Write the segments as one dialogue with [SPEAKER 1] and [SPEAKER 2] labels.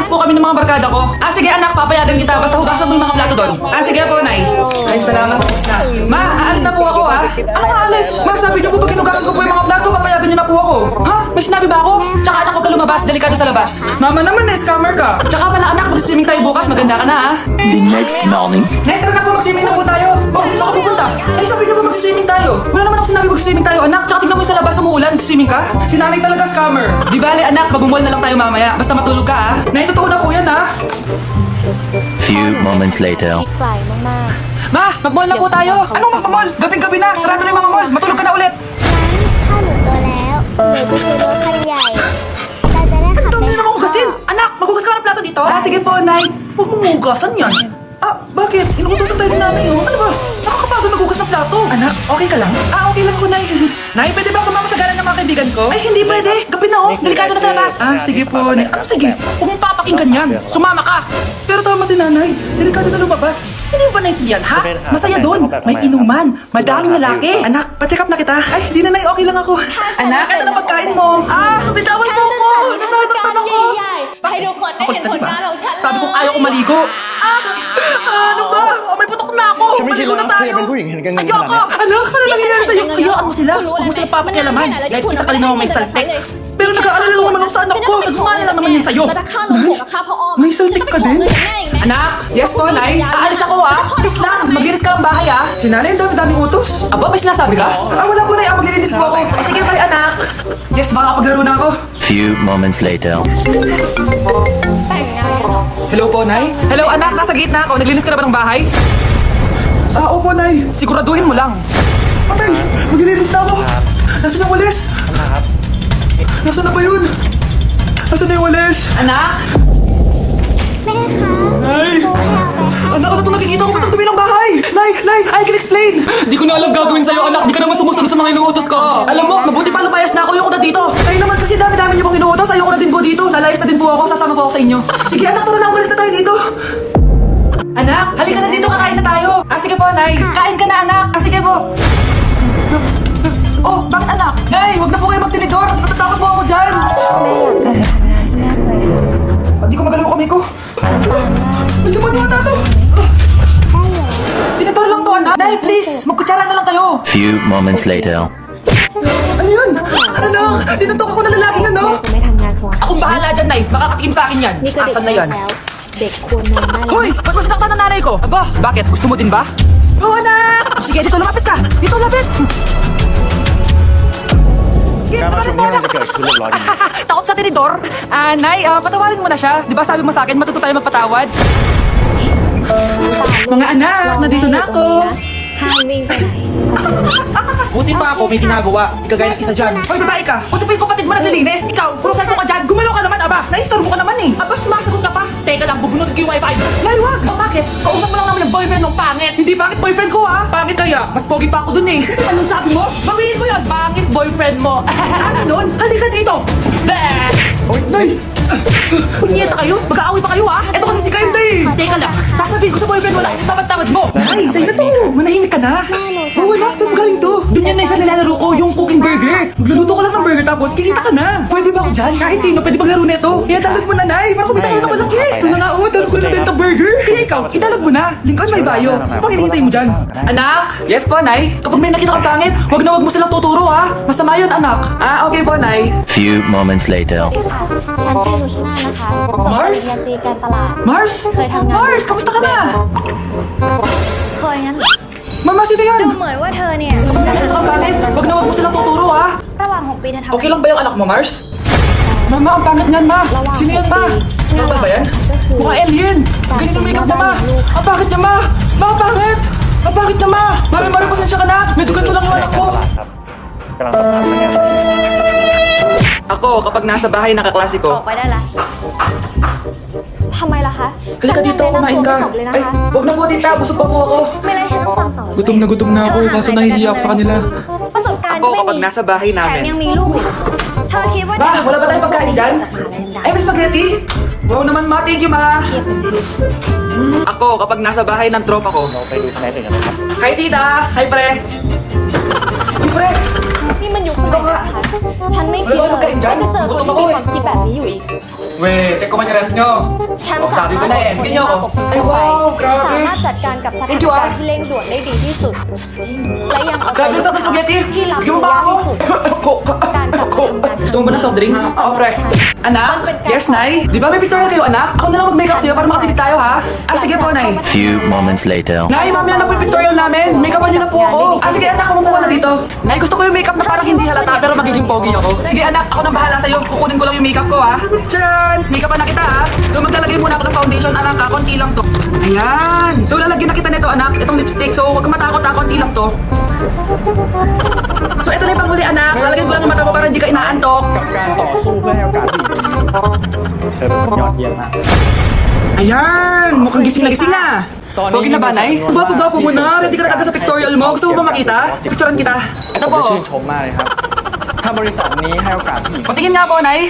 [SPEAKER 1] po kami ng mga barkada ko. Sige anak, papayagan kita. Basta hugasan mo yung mga plato doon. Sige po, Nay. Ay, salamat. Alis na. Ma, aalis na po ako, ha? Ano aalis? Ma, sabi niyo po pag hinugasan ko po yung mga plato, papayagan niyo na po ako. Ha? May sinabi ba ako? Tsaka anak, huwag ka lumabas. Delikado sa labas. Mama naman, scammer ka. Tsaka pala anak, mag-swimming tayo bukas. Maganda ka na, ha?
[SPEAKER 2] The next morning.
[SPEAKER 1] Nay, tara na po, mag-swimming na po tayo. Oh, saan ka pupunta? Ay, sabi niyo po mag-swimming tayo. Wala naman ako sinabi mag-swimming tayo, anak. Tsaka tingnan mo yung sa labas umuulan. Swimming ka? Si nanay talaga scammer. Di bale, anak, mag-umol na lang tayo mamaya. Basta matulog ka, ha? Nay, totoo na po yan, ha?
[SPEAKER 2] Few moments later.
[SPEAKER 3] ไกลมาก
[SPEAKER 1] Ma, mag-mall na po tayo. Anong mag-mall? Gabing-gabi na. Sarado na yung mga mall. Matulog ka na ulit.
[SPEAKER 3] ๆถ้าหนูโตแล้วหนูจะซื้อรถคันใหญ่เราจะได้ขับ
[SPEAKER 1] Ang
[SPEAKER 3] ไป
[SPEAKER 1] dami naman hugasin. Anak, maghugas ka ng plato dito? Sige po, Nay. Huwag mong hugasan yan. Bakit? Inuutosan tayo ni nanay, oh. Ano ba? Nakakapagod maghugas ng plato. Anak, okay ka lang? Okay lang po, Nay. Nay, pwede ba sumama sa gala ng mga kaibigan ko? Ay, hindi pwede. Gabi na, oh. Delikado na sa labas. Sige po, Nay. Sige? Huwag mong papakinggan yan. Sumama ka. Pero tama si nanay. Delikado na lumabas. Hindi mo ba naintindihan, ha? Masaya doon. May inuman. Madaming lalaki. Anak, pa-check up na kita. Ay, di na, Nay. Okay lang ako. Anak, ito na pagkain mo. Bitawan mo ako. Nasasaktan ako.
[SPEAKER 4] ให้ทุกคนได้เห็นผลงานของฉัน
[SPEAKER 1] Sabi ko ayaw ko maligo. Ano ba? May putok na ako.
[SPEAKER 5] Siya may
[SPEAKER 1] Maligo na
[SPEAKER 5] kailangan
[SPEAKER 1] tayo.
[SPEAKER 5] kayaเป็นผู้หญิงเห็นกันอย่างนี้
[SPEAKER 1] Ayoko. Anak, ano nangyayari sa'yo? Hayaan mo sila. Huwag mo sila papakialaman. Kahit isa ka rin naman may saltik. Pero nag-aalala lang naman ako sa anak ko. Nagmahal lang naman yun sa'yo.
[SPEAKER 4] แต่ถ้าข้าหนูบวกกับข้าพ่ออ้อม
[SPEAKER 1] May saltik ka din?
[SPEAKER 4] จะไปขอเงินจากแม่อีกนะ
[SPEAKER 1] Anak, yes po, Nay. Aalis ako, ha? Please lang, maglinis ka ng bahay, ha? Si Nanay, ang dami-daming utos. Aba, may sinasabi ka? Wala po, Nay. Maglilinis po ako. Sige, bye, anak. Yes, baka paglaro na ako.
[SPEAKER 2] Few moments later.
[SPEAKER 4] แต่งงานกันเหรอ
[SPEAKER 1] Hello po, Nay. Hello, anak. Nasa gate na ako. Naglinis ka na ba ng bahay? Opo, Nay. Siguraduhin mo lang. Patay! Maglilinis na ako. Nasaan yung walis? Nasaan na ba yun? Nasaan na yung walis? Anak?
[SPEAKER 3] แม่คะ
[SPEAKER 1] Nay!
[SPEAKER 3] หนูอยากไปค่ะ
[SPEAKER 1] Anak, ano ito nakikita ko? Ba't ang dumi ng bahay? Nay! I can explain! Di ko na alam gagawin sa'yo, anak. Di ka naman sumusunod sa mga inuutos ko. Alam mo, mabuti pa lumayas na ako. Ayoko na dito. Kayo naman kasi dami-dami niyo pong inuutos. Ayoko na din po dito. Lalayas na din po ako. Sasama po ako sa inyo. Sige, anak, tara na. Umalis na tayo dito. Anak, halika na dito. Kakain na tayo. Sige po, Nay. Kain ka na, anak. Sige po. Oh, bakit anak? Nay, huwag na po kayo magtinidor. Natatakot po ako dyan.
[SPEAKER 3] แม่อยากกลับไปทำงานแม่เคยทำ
[SPEAKER 1] Hindi ko magalaw kami ko. Medyo manuwa na to. Tinidor lang to, anak. Nay, please. Magkutsara na lang kayo.
[SPEAKER 2] Few moments later.
[SPEAKER 1] Ano yun? Ano? Sinuntok ako na lalaking ano?
[SPEAKER 3] จะไม่ทำงานของ
[SPEAKER 1] Akong bahala dyan, Nay. Makakatikim sa akin yan.
[SPEAKER 3] นี่ก็เด็ก
[SPEAKER 1] Asan na yan?
[SPEAKER 3] แล้วเด็กควรนอนได้แล้ว
[SPEAKER 1] Hoy! Ba't mo sinaktan ng nanay ko? Aba, bakit? Gusto mo din ba? Oo, anak! Sige, dito lumapit ka! Dito lapit! Sige,
[SPEAKER 5] การประชุ
[SPEAKER 1] tawarin
[SPEAKER 5] ม
[SPEAKER 1] mo,
[SPEAKER 5] นี้
[SPEAKER 1] anak!
[SPEAKER 5] มันจะเกิดขึ้นเรียบร้อยดี
[SPEAKER 1] Takot sa tinidor? Nay, patawarin mo na siya. Di ba sabi mo sa akin, matuto tayo magpatawad? Mga anak, nandito na ako!
[SPEAKER 3] ห้ามวิ่งไปไหน
[SPEAKER 1] Buti pa ako, may ginagawa. Di kagaya ng isa dyan. Hoy, babae ka! Buti pa yung kapatid mo naglilinis. Ikaw, kung mo ka dyan, gumalaw ka naman, aba! Naistorbo ka naman eh! Aba, sumasagot ka pa! Teka lang, bubunod ko yung wifi. Nay, wag! Bakit? Kausap mo lang naman yung boyfriend ng pangit. Hindi pangit boyfriend ko, ha? Pangit kaya? Mas pogi pa ako dun eh. Anong sabi mo? Bawiin mo yan! Pangit boyfriend mo. Ano nun? Halika dito! Nay! Punyeta kayo? Mag-aaway pa kayo, ha? Ito kasi si Kyle eh! Teka lang, sasabihin ko sa boyfriend mo na, tamad-tamad mo! Nay, sa'yo na to! Manahimik ka na! Oo, anak, saan galing to? Doon yan na isa nilalaro ko, yung cooking burger! Magluluto ko lang ng burger tapos kikita ka na! Pwede ba ako dyan? Kahit sino, pwede maglaro neto? Kaya dalag mo na, Nay! Para kumita kayo na malaki! Ito na nga, dalag ko na nabenta burger! Kaya ikaw, idalag mo na! Lincoln may bayo! Ano pang hinihintay mo dyan? Anak! Yes po, Nay! Kapag may nakita kang pangit, wag na wag mo silang tuturo, ha? Masama yun, anak! Okay po, Nay!
[SPEAKER 2] Few moments later.
[SPEAKER 3] ฉันชื่อนุชนานะคะจบป
[SPEAKER 1] Mars?
[SPEAKER 3] ริญญาตรีการตลาด
[SPEAKER 1] Mars?
[SPEAKER 3] เคยทำงาน
[SPEAKER 1] Mars, kamusta ka na?
[SPEAKER 3] เคยงั้นเหรอ
[SPEAKER 1] Mama, sino yan?
[SPEAKER 3] ดูเหมือนว่าเธอเนี่ย
[SPEAKER 1] Kapag may nakita kang pangit, wag na wag mo silang tuturo, ha?
[SPEAKER 3] ระหว่าง6 ปีเธอทำ
[SPEAKER 1] Okay lang ba yung anak mo, Mars? Mama, ang pangit niyan, ma. Sino yan, ma? Normal ba yan? Mukha alien. Ganyan yung makeup niya, ma. Ang pangit niya, ma. Ma, ang pangit. Ang pangit niya, ma. Mami, pasensya ka na. Medyo ganito lang yung anak ko.
[SPEAKER 5] กำลังทำงานสัญญา
[SPEAKER 1] Ako, kapag nasa bahay, nakaklase
[SPEAKER 3] ออกไปได้ละทำไมล่ะคะ
[SPEAKER 1] Halika dito, kumain ka.
[SPEAKER 3] ฉันยังแนะนำตัวไม่จบเลยนะ
[SPEAKER 1] Ay,
[SPEAKER 3] คะ
[SPEAKER 1] huwag na po, tita. Busog pa po ako.
[SPEAKER 3] ไม่ไรฉันต้องฟังต่อ
[SPEAKER 1] Gutom na ako, kaso nahihiya ako sa kanila.
[SPEAKER 3] ประสบการณ์
[SPEAKER 1] Ako, kapag nasa bahay
[SPEAKER 3] แถม
[SPEAKER 1] namin.
[SPEAKER 3] ยังมีลูกอีกเธอคิดว่า
[SPEAKER 1] Ba, wala ba tayong pagkain dyan?
[SPEAKER 3] จากมหาลัยดัง
[SPEAKER 1] Ay, may spaghetti? Wow naman, ma. Thank you, ma.
[SPEAKER 3] ๆเทียบกันดู
[SPEAKER 1] Ako, kapag nasa bahay ng tropa ko.
[SPEAKER 5] เราไปดูคะแนนอื่นกันนะครับ
[SPEAKER 1] Hi, tita. Hi, pre. Pre!
[SPEAKER 4] นี่มันยุคสมัยไหนคะฉันไม่คิดเลยว่าจะเจอคนที่มีความคิดแบบนี้อยู่อีก
[SPEAKER 1] Weh, cek komentarnya nyo.
[SPEAKER 4] ฉัน
[SPEAKER 1] Oh,
[SPEAKER 4] สา
[SPEAKER 1] sabi
[SPEAKER 4] มาร
[SPEAKER 1] ko
[SPEAKER 4] ถ
[SPEAKER 1] na eh.
[SPEAKER 4] ควบ
[SPEAKER 1] Hindi
[SPEAKER 4] คุ
[SPEAKER 1] nyo
[SPEAKER 4] ม
[SPEAKER 1] ako.
[SPEAKER 4] ระบบของ
[SPEAKER 1] Ay,
[SPEAKER 4] เข้าไป
[SPEAKER 1] wow, grabe.
[SPEAKER 4] สามารถจัดการกับสถาน
[SPEAKER 1] Thank you,
[SPEAKER 4] การ
[SPEAKER 1] ah.
[SPEAKER 4] ณ์ที่เร่งด่วนได้ดีที่สุด และยังเอาใจ
[SPEAKER 1] Grabe
[SPEAKER 4] ลู
[SPEAKER 1] ito,
[SPEAKER 4] กค้า
[SPEAKER 1] spaghetti.
[SPEAKER 4] ที่รับ
[SPEAKER 1] Bigyan mo
[SPEAKER 4] รู้
[SPEAKER 1] ba
[SPEAKER 4] ยาก
[SPEAKER 1] ako?
[SPEAKER 4] ที่สุด การกลับมาทำงาน
[SPEAKER 1] Gusto mo ba ng soft drinks? Oo, pre. Anak? Yes, Nay? Di ba may pictorial kayo, anak? Ako na lang mag-makeup sa'yo para makatipid tayo, ha? Sige po, Nay.
[SPEAKER 2] Few moments later.
[SPEAKER 1] Nay, mamaya na po yung pictorial namin. Make-upan niyo na po ako. Sige, anak, kumuha ka na dito. Nay, gusto ko yung makeup na parang hindi halata pero magiging pogi ako. Sige, anak, ako nang bahala sa'yo. Kukunin ko lang yung makeup ko, ha? Tcharan! Make-upan na kita, ha? So, maglalagay muna ako ng foundation, anak, ha? Konti lang to. Ayan! So, lalagyan na kita nito, anak. Itong lipstick. So, huwag kang matakot, ha? Konti lang to. So, ito na yung panghuli, anak. Lalagyan ko lang yung mata mo para hindi ka inaantok.
[SPEAKER 5] กับการต่อสู้เพื่อให้โอกาสผู้หญิงเธอเป็นคนยอดเยี่ยมมาก
[SPEAKER 1] Ayan! Mukhang gising na gising, ah! Pogi na ba, Nay? Gwapo-gwapo mo na. Ready ka na talaga sa pictorial mo. Gusto mo ba makita? Picturean kita.
[SPEAKER 5] ผ
[SPEAKER 1] Ito
[SPEAKER 5] ม
[SPEAKER 1] po.
[SPEAKER 5] จะชื่นชมมากเลยครับ ถ้าบริษัทนี้ให้โอกาสผู้หญิง
[SPEAKER 1] Patingin nga po, Nay.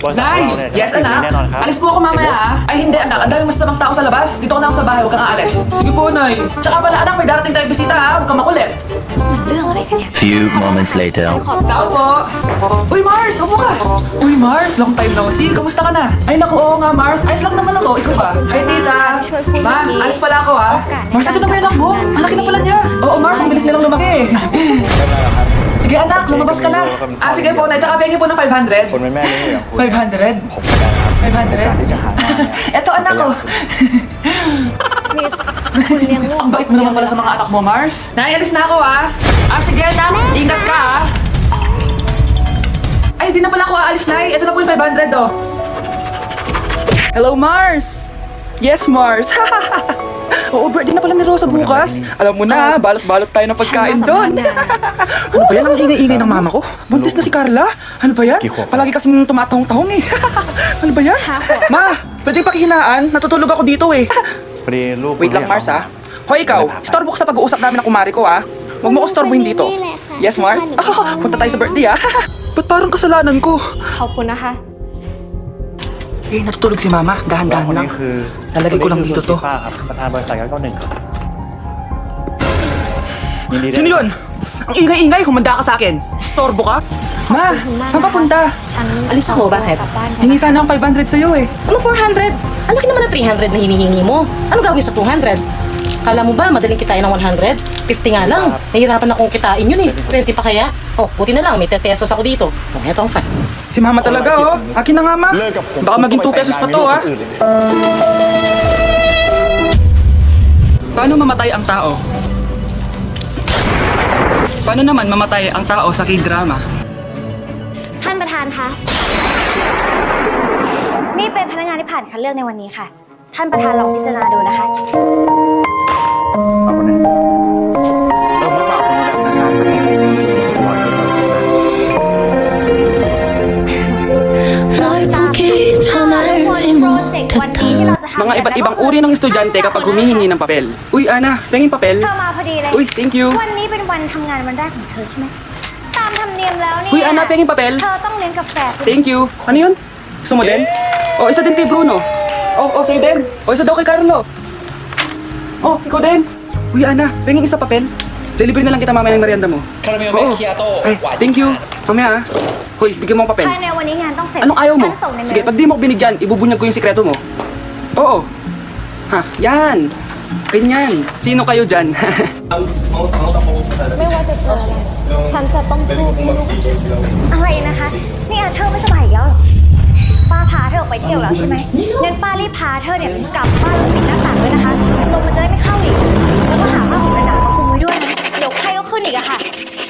[SPEAKER 5] บริษัท
[SPEAKER 1] Nay!
[SPEAKER 5] เราเนี่ย
[SPEAKER 1] Yes,
[SPEAKER 5] จะมี
[SPEAKER 1] anak.
[SPEAKER 5] แน่นอนครับ
[SPEAKER 1] Alis po ako mamaya, ah. Ay, hindi, anak. Ang daming masamang tao sa labas. Dito ko na ako sa bahay. Huwag kang aalis. Sige po, Nay. Tsaka pala, anak, may darating tayong bisita, ha? Huwag kang makulit.
[SPEAKER 2] Few moments later.
[SPEAKER 1] Tao po. Uy, Mars! Upo ka! Uy, Mars! Long time no see. Kamusta ka na? Ay, naku, oo nga, Mars. Ayos lang naman ako. Ikaw ba? Ay, tita. Ma, alis pala ako, ha? Mars, ito na ba yung anak mo? Ang laki na pala niya. Oo, Mars. Ang bilis nilang lumaki. Sige, anak. Lumabas ka na. Sige po, Nay. Tsaka pengi po ng 500.
[SPEAKER 5] คนเป็นแม่เลี้ยงอย่างคุณ
[SPEAKER 1] 500?
[SPEAKER 5] ผมก็ได้ครับการที่จะหางานเนี่ย
[SPEAKER 1] Eto, anak ko.
[SPEAKER 4] นี่คุณเลี้ยงลูก
[SPEAKER 1] Ang bait mo naman pala sa mga anak mo, Mars. Nay, alis na ako, ha? Sige, anak. Ingat ka, ha? Ay, di na pala ako aalis, Nay. Ito na po yung 500, oh. Hello, Mars! Yes, Mars! Oo, birthday na pala ni Rosa bukas. Alam mo na, balot-balot tayo ng pagkain doon. Ano ba yan? Ang ingay-ingay ng mama ko. Buntis na si Carla. Ano ba yan? Palagi kasing tumatahong-tahong eh. Ano ba yan? Ma, pwede pakihinaan. Natutulog ako dito eh.
[SPEAKER 5] พอดีลูก
[SPEAKER 1] Wait lang, Mars, ha? Hoy, ikaw, storbo ka sa pag-uusap namin ng kumari ko, ha? Huwag mo ko storbohin dito. Yes, Mars? Punta tayo sa birthday, ha? Ba't parang kasalanan ko?
[SPEAKER 4] ขอบคุณนะคะ
[SPEAKER 1] Eh, natutulog si Mama.
[SPEAKER 5] แล้ว
[SPEAKER 1] Dahan-dahan
[SPEAKER 5] คน
[SPEAKER 1] lang.
[SPEAKER 5] นี้คือ
[SPEAKER 1] Lalagay ko lang dito to.
[SPEAKER 5] ป้าครับประธานบริษัท991ครับยินดีด้วย
[SPEAKER 1] Sino yun? Ang ingay-ingay, humanda ka sa akin. Storbo ka? Ma, saan ka punta?
[SPEAKER 4] ฉัน
[SPEAKER 6] Alis ako, bakit?
[SPEAKER 4] กลับบ้าน
[SPEAKER 1] Hingi sana ang 500 sa'yo eh.
[SPEAKER 6] Ano 400? Ang laki naman ng 300 na hinihingi mo. Ano gagawin sa 200? Kala mo ba madaling kitain ng 100? 50 nga lang. Nahihirapan akong kitain yun eh. 20 pa kaya? Oh, buti na lang. May 10 pesos ako dito. Oh, eto ang fan.
[SPEAKER 1] Si Mama talaga, oh. Akin na nga, Ma.
[SPEAKER 5] เลิกกับผม
[SPEAKER 1] Baka maging 2 pesos pa to, ha?
[SPEAKER 5] อื่นเลย
[SPEAKER 1] Paano mamatay ang tao? Paano naman mamatay ang tao sa K-drama?
[SPEAKER 3] ท่านประธานคะ นี่เป็นพนักงานที่ผ่านคัดเลือกในวันนี้ค่ะ ท่านประธานลองพิจารณาดูนะคะ
[SPEAKER 5] เอาคนไหนเมื่อก่อนผมแบบนั้นนะผมว่าจะต้อง
[SPEAKER 3] ทุกคนโปรเจกต์วันนี้ที่เราจะทำ
[SPEAKER 1] Mga iba't ibang uri ng estudyante kapag humihingi ng papel. Uy, Ana, pengin papel.
[SPEAKER 3] เธอมาพอดีเลย
[SPEAKER 1] Uy, thank you.
[SPEAKER 3] วันนี้เป็นวันทำงานวันแรกของเธอใช่ไหม ตามธรรมเนียมแล้วเนี่ย
[SPEAKER 1] Uy, Ana, pengin papel.
[SPEAKER 3] เธอต้องเลี้ยงกาแฟ
[SPEAKER 1] Thank you. Ano yun? Gusto mo din? Oh, isa din kay Bruno. Oh, sa'yo din. Oh, isa daw kay Carlo. Oh, ikaw din. Uy, Ana, pengin isa papel. Lilibre na lang kita mamaya ng merienda mo.
[SPEAKER 7] Caramel
[SPEAKER 1] Oo.
[SPEAKER 7] macchiato.
[SPEAKER 1] Ay, thank you. Mamaya, Hoy, bigyan mo ang papel.
[SPEAKER 3] ภายในวันนี้งานต้องเสร็จ
[SPEAKER 1] Anong ayaw mo?
[SPEAKER 3] ฉันส่งในเม
[SPEAKER 1] Sige,
[SPEAKER 3] ล
[SPEAKER 1] pag di mo ako binigyan, ibubunyag ko yung sikreto mo. Oo. Ha, yan. Ganyan. Sino kayo dyan?
[SPEAKER 4] ไม่ว่าจะเจออะไร ฉันจะต้องสู้เพื่อลูก
[SPEAKER 3] อะไรนะคะ นี่อาเธอร์ไม่สบายอีกแล้วเหรอ ป้าพาเธอออกไปเที่ยวแล้วใช่ไหมงั้นป้ารีบพาเธอเนี่ยกลับบ้านแล้วปิดหน้าต่างด้วยนะคะ ลมมันจะได้ไม่เข้าอีก แล้วก็หาผ้าห่มหนาๆมาคลุมไว้ด้วยนะ เดี๋ยวไข้ก็ขึ้นอีกอะค่ะ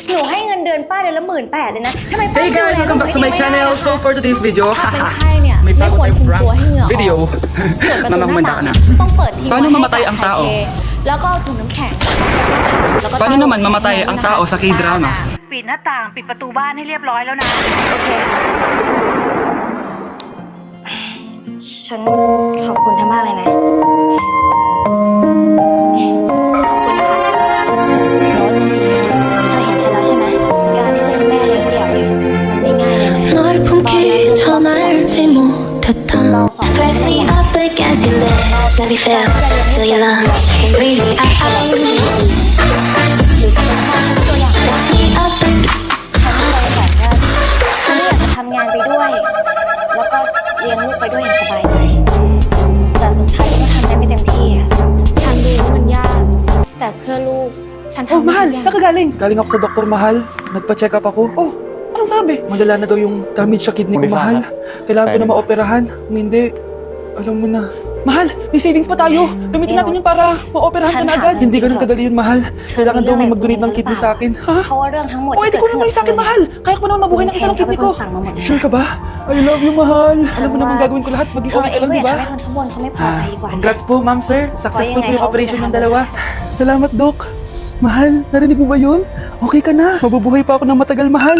[SPEAKER 3] หนูให้เงินเดือนป้าเดือนละ18,000เลยนะทำไมป้า
[SPEAKER 1] Hey
[SPEAKER 3] ดู
[SPEAKER 1] guys,
[SPEAKER 3] แลลู
[SPEAKER 1] welcome
[SPEAKER 3] ก
[SPEAKER 1] back
[SPEAKER 3] ให้
[SPEAKER 1] to
[SPEAKER 3] ดี
[SPEAKER 1] my
[SPEAKER 3] ไม่ได้
[SPEAKER 1] channel.
[SPEAKER 3] นะคะ
[SPEAKER 1] So for today's video,
[SPEAKER 4] ถ้าเป็นไข้เนี่ย ไม่ควรคุมตัวให้เหงื่อออก
[SPEAKER 1] Video.
[SPEAKER 4] ส่วนประตูหน้า
[SPEAKER 1] Mamamanda
[SPEAKER 4] ต่าง
[SPEAKER 1] ka na.
[SPEAKER 4] ต้องเปิดทิ้งไว้
[SPEAKER 1] Paano
[SPEAKER 4] ให้
[SPEAKER 1] mamatay ang
[SPEAKER 4] ถ่าย
[SPEAKER 1] tao?
[SPEAKER 4] เทแล้วก็เอาถุงน้ำแข็งแล้วก็
[SPEAKER 1] Paano naman mamatay ang tao sa K-drama?
[SPEAKER 8] ปิดหน้าต่างปิดประตูบ้านให้เรียบร้อยแล้วนะ
[SPEAKER 3] โอเคค่ะ ฉันขอบคุณเธอมากเลยนะ เธอเห็นฉันแล้วใช่ไหม การที่จะเป็นแม่เลี้ยงเดี่ยวเนี่ยมันไม่ง่ายเลยนะ
[SPEAKER 9] 널 품기 전 알지 못했던 Press me up against your lips Let me feel your love Breathe me out
[SPEAKER 3] หรือจะเป็นพ่อฉันตัวอย่างก็ได้ฉันเลยแบบว่าฉันอยากจะทำงานไปด้วย แล้วก็เลี้ยงลูกไปด้วยอย่างสบายใจ แต่สุดท้ายก็ทำได้ไม่เต็มที่อะ
[SPEAKER 4] ฉันรู้ว่ามันยาก แต่เพื่อลูก ฉัน
[SPEAKER 1] Oh,
[SPEAKER 4] ทำ
[SPEAKER 1] mahal,
[SPEAKER 4] ทุกอย่าง
[SPEAKER 1] saan ka galing? Galing ako sa doktor, mahal. Nagpa-check up ako. Oh, anong sabi? Madala na daw yung damage sa kidney ko,
[SPEAKER 5] Umisa
[SPEAKER 1] mahal.
[SPEAKER 5] ka.
[SPEAKER 1] Kailangan ko na
[SPEAKER 5] Tayo.
[SPEAKER 1] maoperahan. Kung hindi, alam mo na. Mahal, may savings pa tayo. Gamitin natin yun para maoperahan ka na agad. Hindi ganun kadali yun, mahal. Kailangan daw may mag-donate ng kidney sa akin. Ha?
[SPEAKER 3] เพราะว่าเรื่องทั้งหมด
[SPEAKER 1] Oh, edi ko naman sa akin, mahal. Kaya ko naman mabuhay ng isa ng kidney ko. Sure ka ba? I love you, mahal. Alam mo naman gagawin ko lahat. Maging
[SPEAKER 3] เธอ
[SPEAKER 1] okay
[SPEAKER 3] เอ
[SPEAKER 1] ka
[SPEAKER 3] ง
[SPEAKER 1] lang,
[SPEAKER 3] ก็
[SPEAKER 1] di
[SPEAKER 3] อย่า
[SPEAKER 1] ba?
[SPEAKER 3] ทำให้คนข้างบนเขาไม่พอใจดีกว่า
[SPEAKER 1] Congrats po, ma'am, sir. Successful po yung
[SPEAKER 3] Kaya
[SPEAKER 1] operation ng
[SPEAKER 3] nga,
[SPEAKER 1] dalawa. Salamat, Doc. Mahal, narinig mo ba yun? Okay ka na. Mabubuhay pa ako ng matagal, mahal.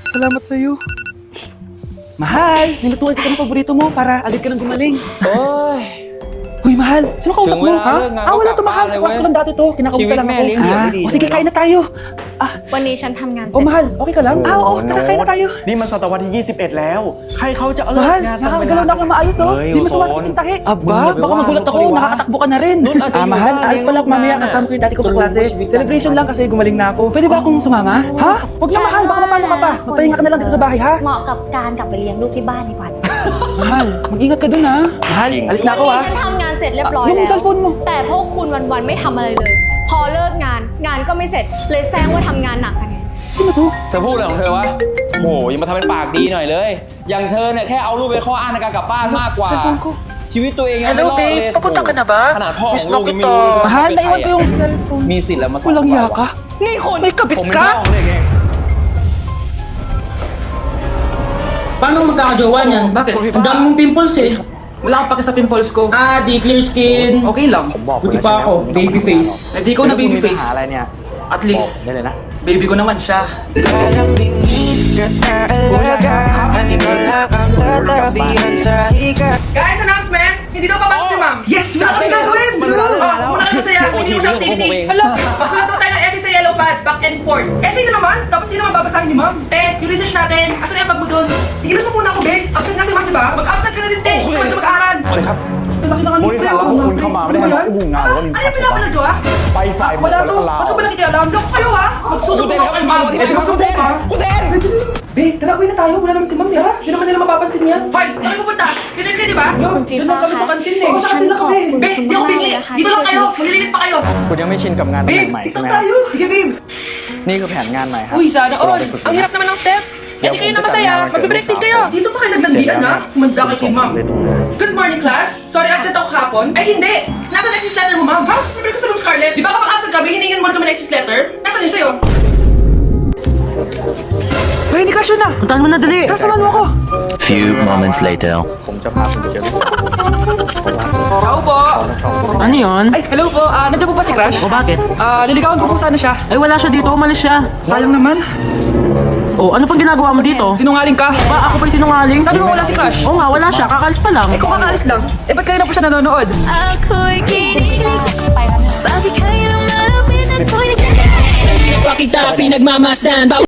[SPEAKER 1] Salamat sa'yo. Mahal, nilutuan kita ng paborito mo para agad ka nang gumaling.
[SPEAKER 7] Oy!
[SPEAKER 1] Uy, mahal, sino kausap
[SPEAKER 7] ถึง
[SPEAKER 1] mo,
[SPEAKER 7] เวลา
[SPEAKER 1] ha?
[SPEAKER 7] เลิกงาน
[SPEAKER 1] Wala
[SPEAKER 7] ก็
[SPEAKER 1] to,
[SPEAKER 7] กลับ
[SPEAKER 1] mahal.
[SPEAKER 7] บ้านเลยเว้ย
[SPEAKER 1] Kawas ko lang dati to. Kinakamusta
[SPEAKER 7] ชีวิต
[SPEAKER 1] lang
[SPEAKER 7] แม่
[SPEAKER 1] ako.
[SPEAKER 7] เลี้ยงดูไม่ดี
[SPEAKER 1] O sige, kain na tayo. Ah,
[SPEAKER 4] วันนี้ฉันทำงานเส
[SPEAKER 1] oh,
[SPEAKER 4] ร็จ
[SPEAKER 1] mahal, okay ka lang? Oo, tara, kain na tayo.
[SPEAKER 5] นี่มันศตวรรษที่ 21 แล้ว ใครเขาจะเอาเลิก
[SPEAKER 1] Mahal,
[SPEAKER 5] งานตามเว
[SPEAKER 1] nakakagalaw
[SPEAKER 5] ลา
[SPEAKER 1] na ako ng maayos, oh.
[SPEAKER 7] Ay,
[SPEAKER 1] Di mo sumakit
[SPEAKER 7] Uson.
[SPEAKER 1] yung tahi.
[SPEAKER 7] Aba,
[SPEAKER 1] Baka
[SPEAKER 7] baka
[SPEAKER 1] magulat ako,
[SPEAKER 7] magulat.
[SPEAKER 1] nakakatakbo ka na rin.
[SPEAKER 7] Doon, ate, yung
[SPEAKER 1] Mahal,
[SPEAKER 7] bahay,
[SPEAKER 1] ayos pala
[SPEAKER 7] yung
[SPEAKER 1] mamaya
[SPEAKER 7] bahay.
[SPEAKER 1] kasama ko yung dati ko sa
[SPEAKER 7] Tulungan
[SPEAKER 1] klase.
[SPEAKER 7] mo si Victor.
[SPEAKER 1] Celebration lang kasi gumaling na ako. Pwede ba akong sumama? Ha? Huwag na, mahal, baka mapano ka pa. Magpahinga ka na lang dito sa bahay, ha?
[SPEAKER 3] เหมาะกับการกลับไปเลี้ยงลูกที่บ้านดีกว่า
[SPEAKER 1] Mahal, mag-ingat ka dun, ha? Mahal, alis na ako, ha?
[SPEAKER 4] ฉันทำงานเสร็จเรียบร้อย
[SPEAKER 1] Yung
[SPEAKER 4] แล้ว
[SPEAKER 1] cellphone mo.
[SPEAKER 4] แต่พวกคุณวันๆไม่ทำอะไรเลย พอเลิกงาน งานก็ไม่เสร็จ เลยแซงว่าทำงานหนักกันไง
[SPEAKER 1] Sino to?
[SPEAKER 7] เธอพูดอะไรของเธอวะโหอย่ามาทำเป็นปากดีหน่อยเลย อย่างเธอเนี่ยแค่เอาลูกไปนข้ออ้างในการกลับบ้านมากกว่า
[SPEAKER 1] Cellphone ko.
[SPEAKER 7] ชีวิตตัวเองยังไม่รอดเลย
[SPEAKER 1] papunta ka na ba?
[SPEAKER 7] ขนาดพ่อของลูกยังไม่รู้
[SPEAKER 1] Mahal,
[SPEAKER 7] เป็นใคร
[SPEAKER 1] naiwan ko yung cellphone.
[SPEAKER 7] มีสิทธิ์แล้วมาสอน
[SPEAKER 1] Walang yaka.
[SPEAKER 4] นี่คุณ
[SPEAKER 1] May kabit
[SPEAKER 7] ผมเป็นพ่อ
[SPEAKER 1] ka?
[SPEAKER 7] ของเด็กเอง
[SPEAKER 10] Paano magkakajowa niyan? Bakit? Ang dami mong pimples eh.
[SPEAKER 1] Wala kang pake sa pimples ko.
[SPEAKER 10] Ah, di clear skin.
[SPEAKER 1] Okay lang.
[SPEAKER 5] ผมบอก
[SPEAKER 10] Buti
[SPEAKER 5] คุณแล้ว
[SPEAKER 10] pa ako, baby face.
[SPEAKER 1] Eh, di ko na baby face.
[SPEAKER 5] หาอะไรเนี่ย
[SPEAKER 1] At
[SPEAKER 5] บอก
[SPEAKER 1] least,
[SPEAKER 5] ได้เลยนะ
[SPEAKER 1] baby ko naman siya. Guys, announcement! Hindi daw papasok si ma'am. Yes! Meron kami gagawin! Oh, una ka masaya. Hindi mo siya activities. Hala! Basta daw tayo ng essay sa yellow pad, back and forth. Essay na naman? Tapos di naman babasahin ni ma'am. Te, yung research natin. Asan yung bag mo dun? Tigilan mo muna ako, be. Absent nga si ma'am, di ba? Mag-absent ka na din, te. Huwag ka mag-aaral.
[SPEAKER 7] สวัสดีครับ
[SPEAKER 1] Laki ng ano
[SPEAKER 5] Burisan
[SPEAKER 1] pre,
[SPEAKER 5] lang
[SPEAKER 1] oh,
[SPEAKER 5] kungเข้ามาไม่ได้
[SPEAKER 1] ano ba yan?
[SPEAKER 5] ให้uuungan
[SPEAKER 1] Ano?
[SPEAKER 5] ว่ามี
[SPEAKER 1] Ano yung pinapanood nyo, ha?
[SPEAKER 5] ไปฝ่ายบวก
[SPEAKER 1] Wala
[SPEAKER 5] แล้ว
[SPEAKER 1] to.
[SPEAKER 5] ก็ลา
[SPEAKER 1] Ba't ko ba nakikialam? Loko kayo, ha? Magsusunod
[SPEAKER 7] Kuten,
[SPEAKER 1] ako kay ma'am.
[SPEAKER 7] Kuten,
[SPEAKER 1] Pwede
[SPEAKER 7] Kuten,
[SPEAKER 1] magsusunod ka?
[SPEAKER 7] Kuten!
[SPEAKER 1] Be, tara, uwi na tayo. Wala naman si ma'am, tara. Di naman nila mapapansin yan. Hoy, saan kayo pupunta? Kinis kayo, di ba?
[SPEAKER 4] คุณฟี
[SPEAKER 1] Doon
[SPEAKER 4] ฟ้า
[SPEAKER 1] lang kami sa
[SPEAKER 4] คะ
[SPEAKER 1] kantin eh. Sa
[SPEAKER 4] ฉัน
[SPEAKER 1] kantin lang
[SPEAKER 4] ขอบ
[SPEAKER 1] kami.
[SPEAKER 4] คุณ
[SPEAKER 1] Be,
[SPEAKER 4] คุณ
[SPEAKER 1] di ako
[SPEAKER 4] มากเล
[SPEAKER 1] bingi.
[SPEAKER 4] ยนะคะ
[SPEAKER 1] Dito lang kayo. Maglilinis pa kayo.
[SPEAKER 5] คุณยังไม่ชินกับงานตำแห
[SPEAKER 1] Babe,
[SPEAKER 5] น่งใหม่
[SPEAKER 1] dito
[SPEAKER 5] ใช่ไหมครับ
[SPEAKER 1] tayo. Sige, babe.
[SPEAKER 5] นี่คือแผนงานใหม่ครับ
[SPEAKER 1] Uy, sana all.
[SPEAKER 5] เราไปฝึก
[SPEAKER 1] Ang hirap naman ng step. Hindi kayo na masaya. Magbe-break din kayo. Dito pa kayo naglandian, ha? Kumanda kayo kay ma'am. Good morning, class. Sorry, absent ako kahapon. Ay, hindi. Nasa exit letter mo, ma'am. Ha? Sabi ko sa room, Scarlett. Di ba kapag absent kami, hiningan mo na kami ng exit letter? Nasaan yun sa'yo? Uy, hindi crush yun na.
[SPEAKER 10] Puntahan mo na dali.
[SPEAKER 1] Tara, samahan mo ako.
[SPEAKER 2] Few moments later.
[SPEAKER 5] ผมจะพาคุณไปเจอลูกเพราะว่า
[SPEAKER 1] Ciao po.
[SPEAKER 5] เขาชอบคุณ
[SPEAKER 10] Ano yun?
[SPEAKER 1] Ay, hello po. Nandiyan po ba si Crush?
[SPEAKER 10] O bakit?
[SPEAKER 1] Niligawan ko po sana siya.
[SPEAKER 10] Ay wala siya dito, umalis siya.
[SPEAKER 1] Sayang naman.
[SPEAKER 10] O ano pang ginagawa mo dito?
[SPEAKER 1] Sinungaling ka.
[SPEAKER 10] Ba, ako pa yung sinungaling?
[SPEAKER 1] Sabi mo wala si Crush.
[SPEAKER 10] Oo nga, wala siya, kakalis pa lang.
[SPEAKER 1] Eh, kung kakaalis lang, eh ba't kayo na po siya nanonood?
[SPEAKER 9] ako'y kinikilig. Bakit kayo lumapit at ko'y
[SPEAKER 10] Pakita, pinagmamasdan.